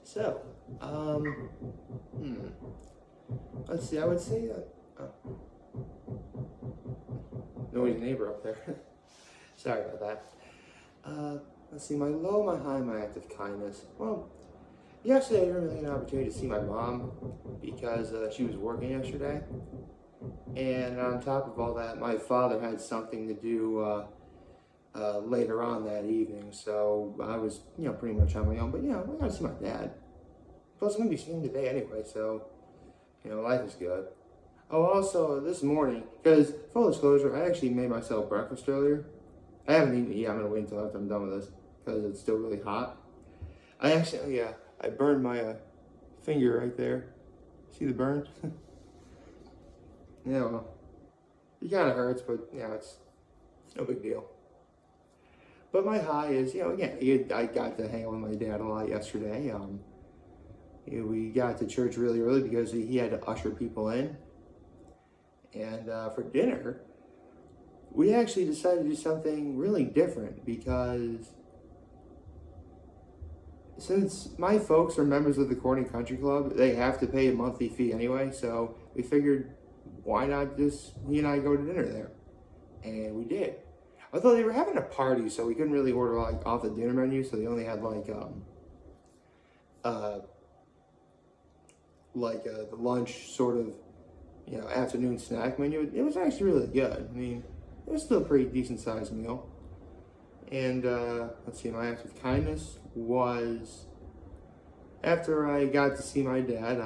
So, um, hmm. Let's see. I would say that. Noisy neighbor up there. Sorry about that. Let's see. My low, my high, my act of kindness. Well, yesterday I didn't really have an opportunity to see my mom because she was working yesterday, and on top of all that, my father had something to do later on that evening. So I was, pretty much on my own. But I got to see my dad. Plus, I'm gonna be seeing him today anyway. So, life is good. Oh, also, this morning, because full disclosure, I actually made myself breakfast earlier. I haven't eaten it yet. I'm going to wait until after I'm done with this because it's still really hot. I burned my finger right there. See the burn? Yeah, well, it kind of hurts, but, it's no big deal. But my high is, again, I got to hang out with my dad a lot yesterday. We got to church really early because he had to usher people in. And for dinner, we actually decided to do something really different because since my folks are members of the Corning Country Club, they have to pay a monthly fee anyway. So we figured, why not just he and I go to dinner there? And we did. Although they were having a party, so we couldn't really order off the dinner menu. So they only had the lunch sort of afternoon snack menu. It was actually really good. I mean, it was still a pretty decent sized meal. And let's see, my act of kindness was after I got to see my dad.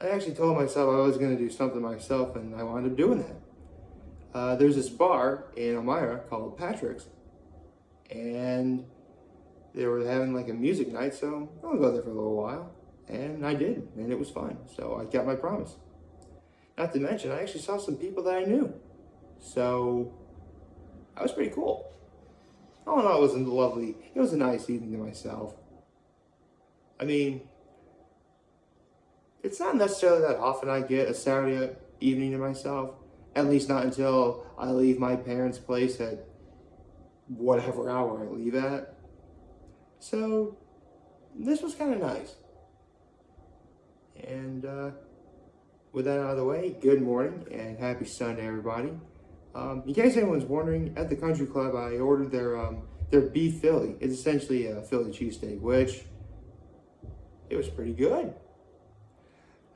I actually told myself I was going to do something myself, and I wound up doing that. There's this bar in Elmira called Patrick's, and they were having a music night, so I'll go there for a little while. And I did, and it was fun. So I kept my promise. Not to mention, I actually saw some people that I knew. So that was pretty cool. All in all, it was a nice evening to myself. I mean, it's not necessarily that often I get a Saturday evening to myself. At least not until I leave my parents' place at whatever hour I leave at. So this was kind of nice. And with that out of the way, good morning and happy Sunday, everybody. In case anyone's wondering, at the country club, I ordered their beef Philly. It's essentially a Philly cheesesteak, which it was pretty good.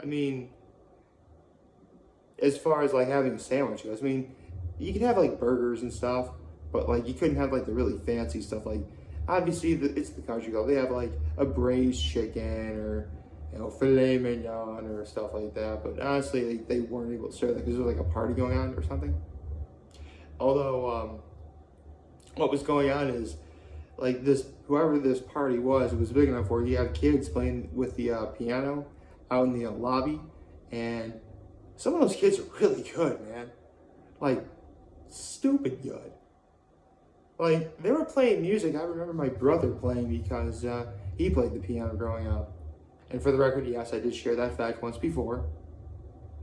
I mean, as far as having a sandwich goes, I mean, you could have burgers and stuff, but you couldn't have the really fancy stuff. Obviously, it's the country club. They have a braised chicken or filet mignon or stuff like that. But honestly, they weren't able to serve that because there was a party going on or something. Although, what was going on is whoever this party was, it was big enough where you have kids playing with the piano out in the lobby, and some of those kids are really good, man. Stupid good. They were playing music I remember my brother playing because he played the piano growing up. And for the record, yes, I did share that fact once before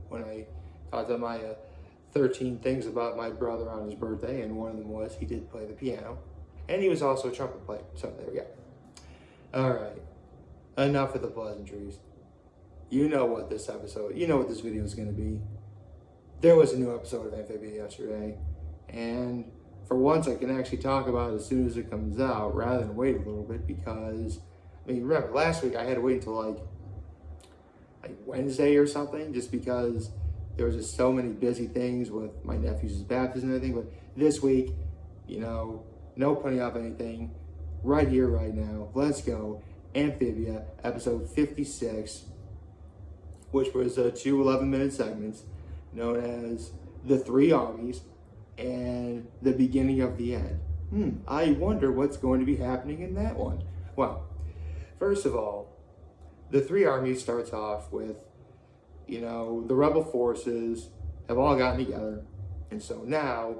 when I talked about my 13 things about my brother on his birthday, and one of them was he did play the piano. And he was also a trumpet player, so there we go. Alright, enough of the pleasantries. You know what this video is going to be. There was a new episode of Amphibia yesterday, and for once I can actually talk about it as soon as it comes out rather than wait a little bit because, remember, last week I had to wait until Wednesday or something just because there was just so many busy things with my nephew's baptism and everything. But this week, no putting up anything. Right here, right now. Let's go. Amphibia, episode 56, which was 2 11-minute segments known as The Three Armies and The Beginning of the End. I wonder what's going to be happening in that one. Well, first of all, The Three Armies starts off with, the rebel forces have all gotten together. And so now,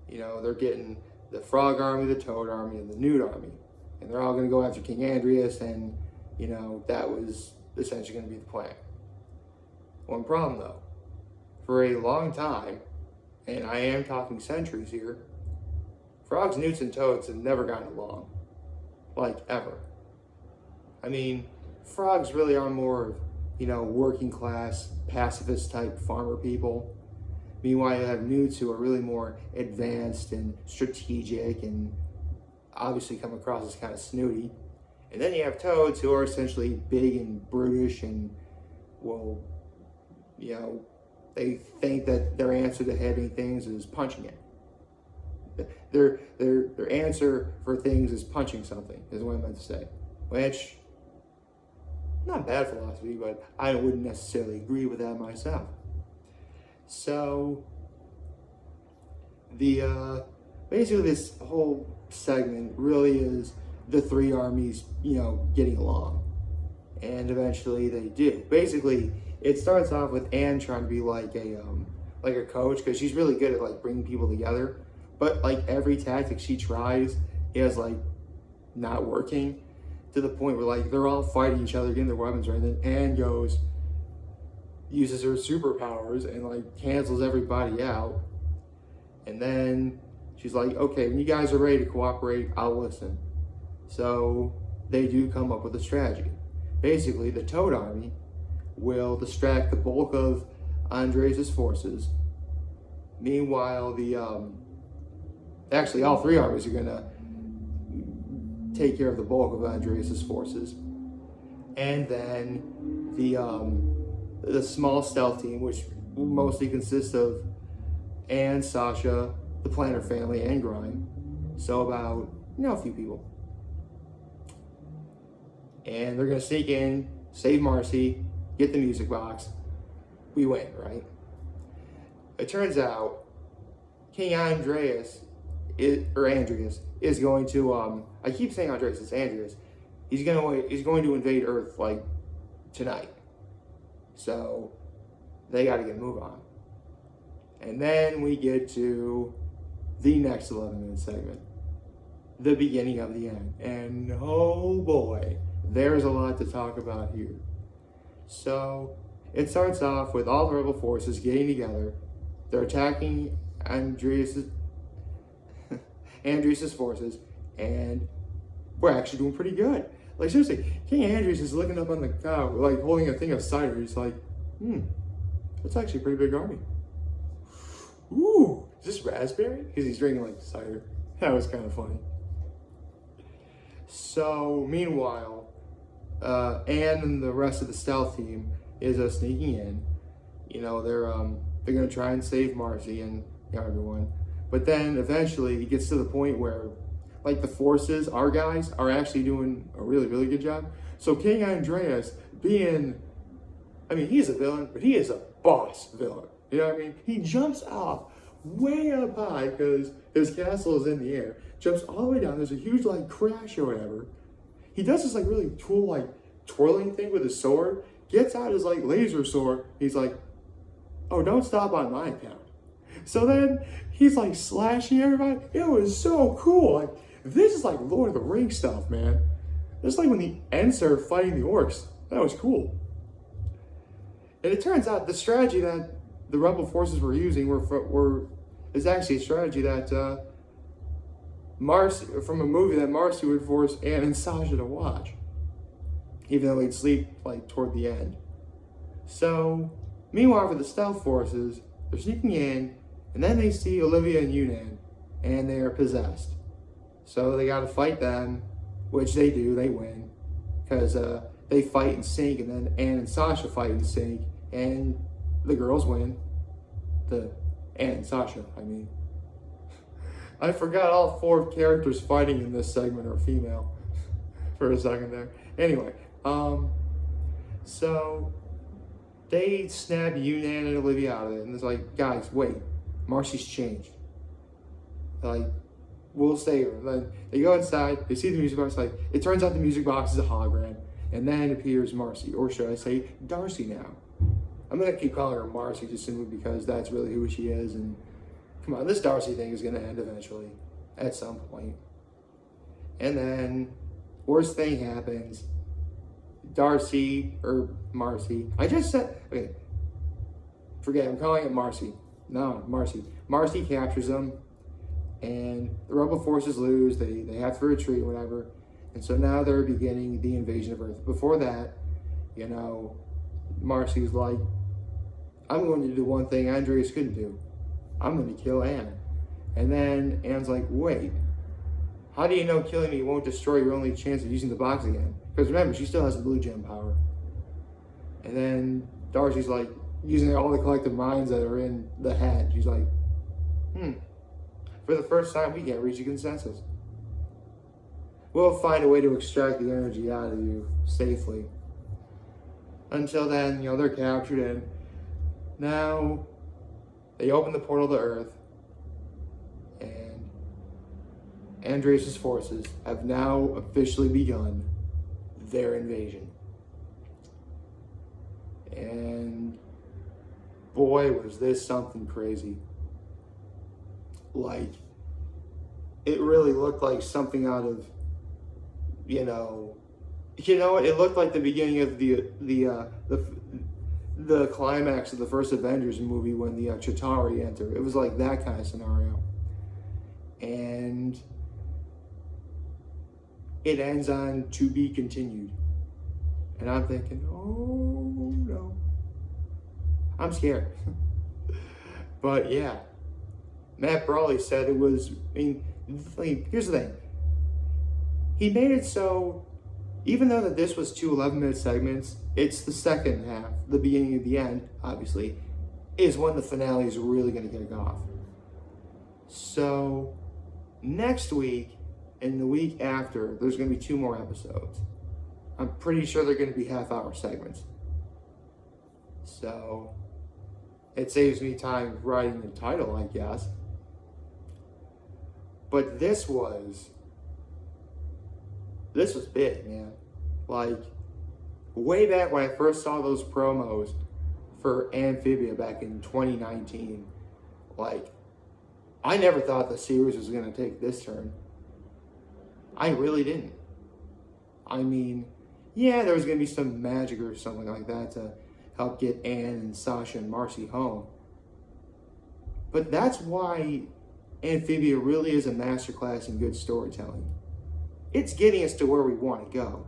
they're getting the Frog Army, the Toad Army, and the Newt Army. And they're all going to go after King Andreas, and, that was essentially going to be the plan. One problem, though. For a long time, and I am talking centuries here, frogs, newts, and toads have never gotten along. like ever. I mean, frogs really are more, working class, pacifist type farmer people. Meanwhile, you have newts who are really more advanced and strategic and obviously come across as kind of snooty. And then you have toads who are essentially big and brutish and, well, they think that their answer to hitting things is punching it. Their answer for things is punching something, is what I meant to say. Which, not bad philosophy, but I wouldn't necessarily agree with that myself. So, basically this whole segment really is the three armies, getting along. And eventually they do. Basically, it starts off with Anne trying to be like a coach, because she's really good at like bringing people together. But like every tactic she tries is like not working, to the point where like they're all fighting each other, getting their weapons right. And then Anne uses her superpowers and like cancels everybody out. And then she's like, okay, when you guys are ready to cooperate, I'll listen. So they do come up with a strategy. Basically, the Toad Army will distract the bulk of Andres' forces. Meanwhile, actually all three armies are gonna take care of the bulk of Andres' forces. And then the small stealth team, which mostly consists of Anne, Sasha, the Planner family, and Grime. So about, a few people. And they're gonna sneak in, save Marcy, get the music box. We win, right? It turns out King Andreas is going to I keep saying Andreas, it's Andreas. He's going to invade Earth like tonight. So they got to get a move on. And then we get to the next 11-minute segment, the beginning of the end. And oh boy, there's a lot to talk about here. So it starts off with all the rebel forces getting together. They're attacking Andreas' forces, and we're actually doing pretty good. Like seriously, King Andreas is looking up on the cow, like holding a thing of cider. He's like, that's actually a pretty big army. Ooh, is this raspberry? Because he's drinking like cider. That was kind of funny. So meanwhile, Anne and the rest of the stealth team is sneaking in. They're gonna try and save Marcy and everyone. But then eventually it gets to the point where like the forces, our guys, are actually doing a really, really good job. So King Andreas he's a villain, but he is a boss villain. You know what I mean? He jumps off way up high because his castle is in the air, jumps all the way down. There's a huge like crash or whatever. He does this like really cool like twirling thing with his sword, gets out his like laser sword. He's like, oh, don't stop on my account. So then he's like slashing everybody. It was so cool. Like, this is like Lord of the Rings stuff, man. It's like when the Ents are fighting the orcs. That was cool. And it turns out the strategy that the rebel forces were using is actually a strategy that Marcy, from a movie that Marcy would force Anne and Sasha to watch, even though they'd sleep like toward the end. So meanwhile, for the stealth forces, they're sneaking in, and then they see Olivia and Yunnan, and they are possessed. So they got to fight them, which they do. They win because they fight in sync, and then Anne and Sasha fight in sync, and the girls win. Anne and Sasha, I mean. I forgot all 4 characters fighting in this segment are female for a second there. Anyway, so they snap Yunnan and Olivia out of it, and it's like, guys, wait, Marcy's changed. Like, we'll save her. Then they go inside, they see the music box, like, it turns out the music box is a hologram, and then appears Marcy, or should I say Darcy now. I'm gonna keep calling her Marcy just simply because that's really who she is, and come on, this Darcy thing is gonna end eventually, at some point. And then, worst thing happens, Marcy, okay, forget, I'm calling it Marcy. No, Marcy. Marcy captures them, and the rebel forces lose, they have to retreat, whatever. And so now they're beginning the invasion of Earth. Before that, Marcy's like, I'm going to do one thing Andreas couldn't do. I'm going to kill Anne. And then Anne's like, wait, how do you know killing me won't destroy your only chance of using the box again? Because remember, she still has the blue gem power. And then Darcy's like, using all the collective minds that are in the head, she's like, for the first time, we can't reach a consensus. We'll find a way to extract the energy out of you safely. Until then, they're captured, and now they open the portal to Earth, and Andreas' forces have now officially begun their invasion. And boy, was this something crazy. Like, it really looked like something out of, it looked like the beginning of the climax of the first Avengers movie when the Chitauri enter. It was like that kind of scenario. And it ends on to be continued. And I'm thinking, oh no. I'm scared. But yeah, Matt Brawley said it was, here's the thing. He made it so, even though that this was 2 11-minute segments, it's the second half, the beginning of the end, obviously, is when the finale is really going to kick off. So, next week and the week after, there's going to be 2 more episodes. I'm pretty sure they're going to be half-hour segments. So, it saves me time writing the title, I guess. But this was big, man. Like, way back when I first saw those promos for Amphibia back in 2019, like, I never thought the series was going to take this turn. I really didn't. I mean, yeah, there was going to be some magic or something like that to help get Anne and Sasha and Marcy home. But that's why Amphibia really is a masterclass in good storytelling. It's getting us to where we want to go.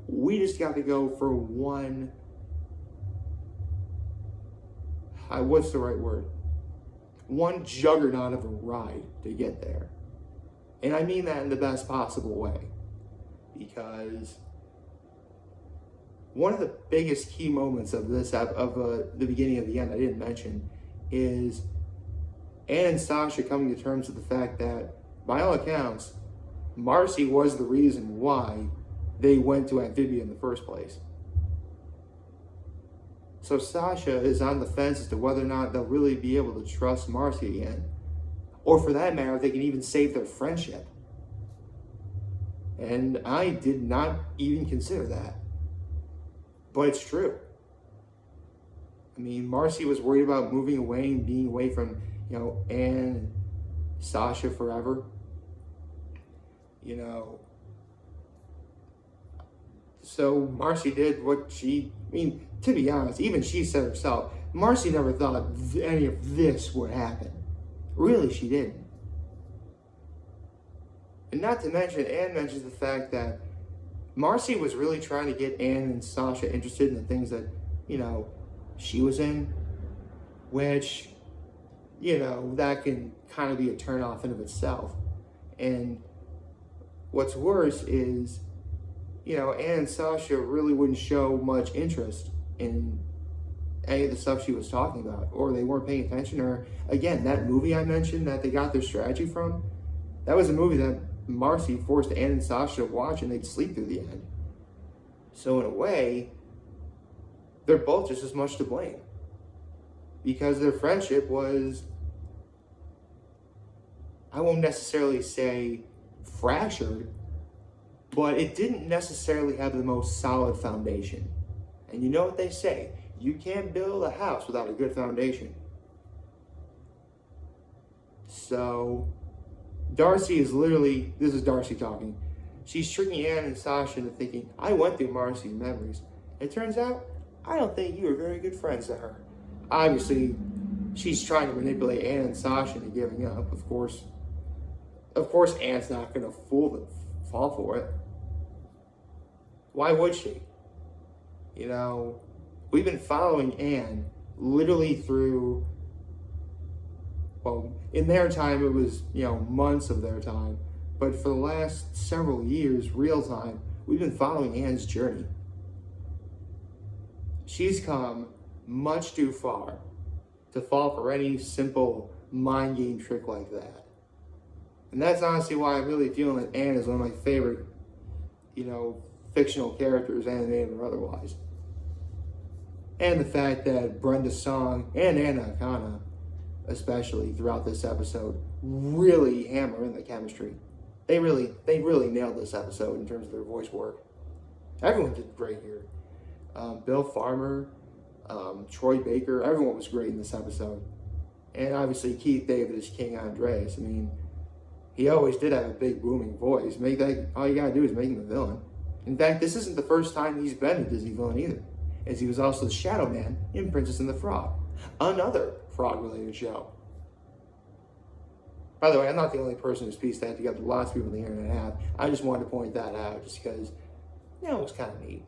We just got to go for one, what's the right word? One juggernaut of a ride to get there. And I mean that in the best possible way. Because one of the biggest key moments of this, the beginning of the end, I didn't mention, is Anne and Sasha coming to terms with the fact that, by all accounts, Marcy was the reason why they went to Amphibia in the first place. So Sasha is on the fence as to whether or not they'll really be able to trust Marcy again. Or for that matter, they can even save their friendship. And I did not even consider that. But it's true. I mean, Marcy was worried about moving away and being away from, Anne and Sasha forever. So Marcy did what she, to be honest, even she said herself, Marcy never thought any of this would happen. Really, she didn't. And not to mention, Anne mentions the fact that Marcy was really trying to get Anne and Sasha interested in the things that, she was in, which, that can kind of be a turn-off in of itself. And what's worse is, Anne and Sasha really wouldn't show much interest in any of the stuff she was talking about, or they weren't paying attention, or, again, that movie I mentioned that they got their strategy from, that was a movie that Marcy forced Anne and Sasha to watch, and they'd sleep through the end. So in a way, they're both just as much to blame. Because their friendship was, I won't necessarily say fractured, but it didn't necessarily have the most solid foundation. And you know what they say, you can't build a house without a good foundation. So Darcy is literally, this is Darcy talking, she's tricking Anne and Sasha into thinking, I went through Marcy's memories. It turns out, I don't think you were very good friends to her. Obviously, she's trying to manipulate Anne and Sasha into giving up, of course. Of course, Anne's not going to fall for it. Why would she? You know, we've been following Anne literally through, well, in their time it was, months of their time, but for the last several years, real time, we've been following Anne's journey. She's come much too far to fall for any simple mind game trick like that. And that's honestly why I'm really feeling that Anne is one of my favorite, fictional characters, animated or otherwise. And the fact that Brenda Song and Anna Akana, especially throughout this episode, really hammer in the chemistry. They really nailed this episode in terms of their voice work. Everyone did great here. Bill Farmer, Troy Baker, everyone was great in this episode. And obviously Keith David is King Andreas. I mean, he always did have a big booming voice. All you gotta do is make him a villain. In fact, this isn't the first time he's been a Disney villain either, as he was also the Shadow Man in Princess and the Frog, another frog-related show. By the way, I'm not the only person who's pieced that together. Lots of people on the internet have. I just wanted to point that out just because, it was kind of neat.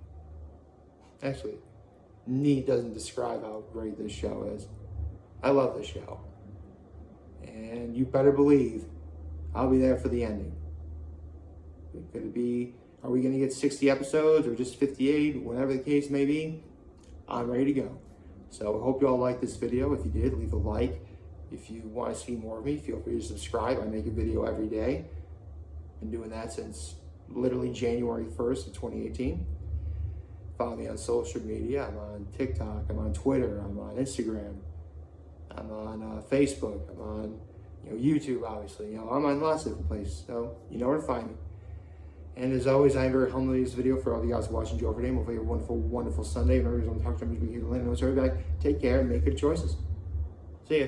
Actually, neat doesn't describe how great this show is. I love this show. And you better believe I'll be there for the ending. Are we going to get 60 episodes or just 58? Whatever the case may be, I'm ready to go. So I hope you all liked this video. If you did, leave a like. If you want to see more of me, feel free to subscribe. I make a video every day. Been doing that since literally January 1st of 2018. Follow me on social media. I'm on TikTok. I'm on Twitter. I'm on Instagram. I'm on Facebook. I'm on YouTube, obviously. I'm on lots of different places. So you know where to find me. And as always, I am very humble in this video for all of you guys watching Joe for today. Hopefully you have a wonderful, wonderful Sunday. Remember, I'm talking to me here to Lynn. Take care and make good choices. See ya.